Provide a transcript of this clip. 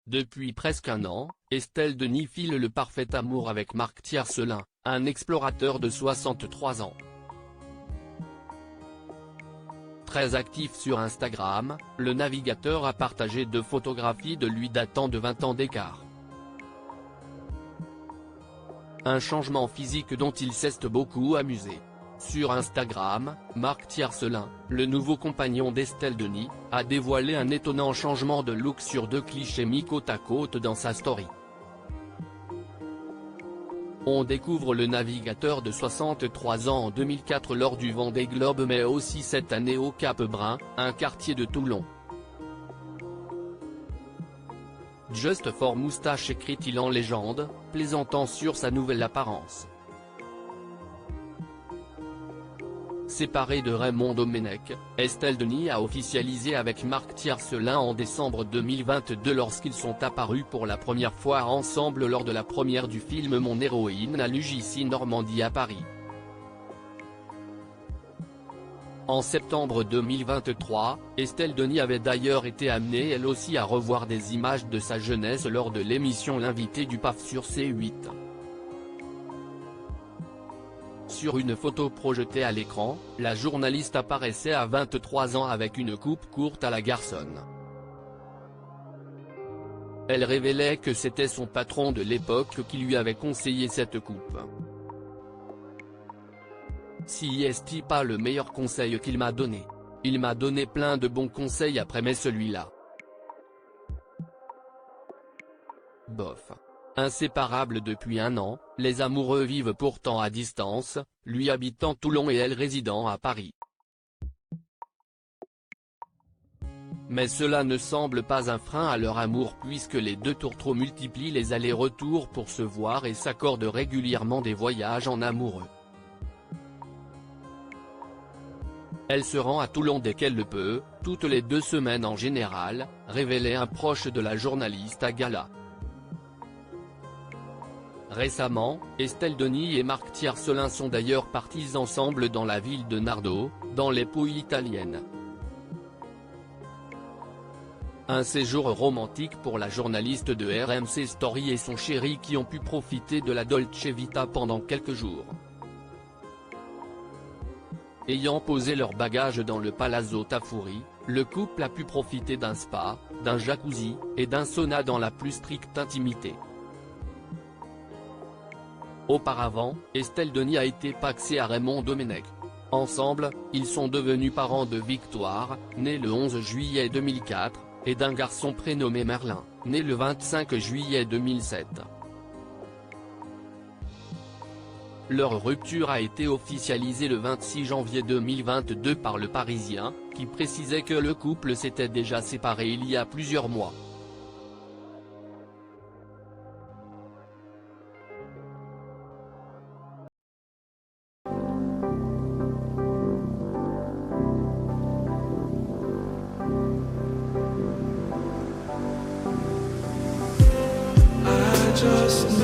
Depuis presque un an, Estelle Denis file le parfait amour avec Marc Tiercelin, un explorateur de 63 ans. Très actif sur Instagram, le navigateur a partagé 2 photographies de lui datant de 20 ans d'écart. Un changement physique dont il s'est beaucoup amusé. Sur Instagram, Marc Tiercelin, le nouveau compagnon d'Estelle Denis, a dévoilé un étonnant changement de look sur 2 clichés mis côte à côte dans sa story. On découvre le navigateur de 63 ans en 2004 lors du Vendée Globe mais aussi cette année au Cap Brun, un quartier de Toulon. Just for moustache écrit-il en légende, plaisantant sur sa nouvelle apparence. Séparée de Raymond Domenech, Estelle Denis a officialisé avec Marc Tiercelin en décembre 2022 lorsqu'ils sont apparus pour la première fois ensemble lors de la première du film Mon héroïne à l'UGC Normandie à Paris. En septembre 2023, Estelle Denis avait d'ailleurs été amenée elle aussi à revoir des images de sa jeunesse lors de l'émission L'invité du PAF sur C8. Sur une photo projetée à l'écran, la journaliste apparaissait à 23 ans avec une coupe courte à la garçonne. Elle révélait que c'était son patron de l'époque qui lui avait conseillé cette coupe. Si est pas le meilleur conseil qu'il m'a donné. Il m'a donné plein de bons conseils après mais celui-là. Bof. Inséparables depuis un an, les amoureux vivent pourtant à distance, lui habitant Toulon et elle résidant à Paris. Mais cela ne semble pas un frein à leur amour puisque les deux tourtereaux multiplient les allers-retours pour se voir et s'accordent régulièrement des voyages en amoureux. Elle se rend à Toulon dès qu'elle le peut, toutes les 2 semaines en général, révélait un proche de la journaliste à Gala. Récemment, Estelle Denis et Marc Tiercelin sont d'ailleurs partis ensemble dans la ville de Nardò, dans les Pouilles italiennes. Un séjour romantique pour la journaliste de RMC Story et son chéri qui ont pu profiter de la Dolce Vita pendant quelques jours. Ayant posé leurs bagages dans le Palazzo Tafuri, le couple a pu profiter d'un spa, d'un jacuzzi, et d'un sauna dans la plus stricte intimité. Auparavant, Estelle Denis a été paxée à Raymond Domenech. Ensemble, ils sont devenus parents de Victoire, née le 11 juillet 2004, et d'un garçon prénommé Merlin, né le 25 juillet 2007. Leur rupture a été officialisée le 26 janvier 2022 par Le Parisien, qui précisait que le couple s'était déjà séparé il y a plusieurs mois. Just